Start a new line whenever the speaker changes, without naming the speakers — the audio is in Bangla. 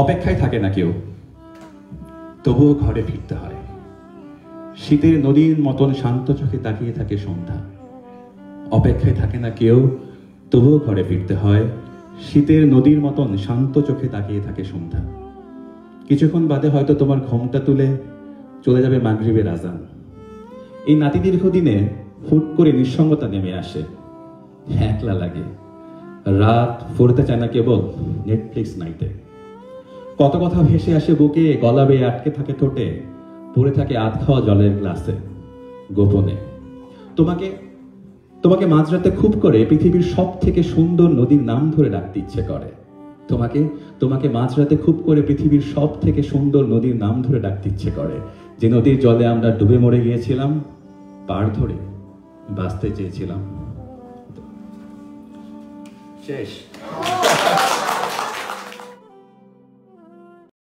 অপেক্ষায় থাকে না কেউ, তবুও ঘরে ফিরতে হয়। শীতের নদীর মতন শান্ত চোখে তাকিয়ে থাকে সন্ধ্যা। অপেক্ষায় থাকে না কেউ, তবুও ঘরে ফিরতে হয়। শীতের নদীর মতন শান্ত চোখে তাকিয়ে থাকে সন্ধ্যা। কিছুক্ষণ বাদে হয়তো তোমার ঘোমটা তুলে চলে যাবে মাগরিবের আজান। এই নাতি দীর্ঘদিনে হুট করে নিঃসঙ্গতা নেমে আসে, একলা লাগে। রাত ফুরতে চায় না কেবল নেটফ্লিক্স নাইটে। কত কথা ভেসে আসে বুকে, গলা বেয়ে আটকে থাকে ঠোঁটে, পড়ে থাকে আধ খাওয়া জলের গ্লাসে গোপনে। তোমাকে তোমাকে মাঝরাতে খুব করে পৃথিবীর সব থেকে সুন্দর নদীর নাম ধরে ডাকতে ইচ্ছে করে। তোমাকে মাঝরাতে খুব করে পৃথিবীর সব থেকে সুন্দর নদীর নাম ধরে ডাকতে ইচ্ছে করে, যে নদীর জলে আমরা ডুবে মরে গিয়েছিলাম, পাড় ধরে বাঁচতে চেয়েছিলাম। শেষ।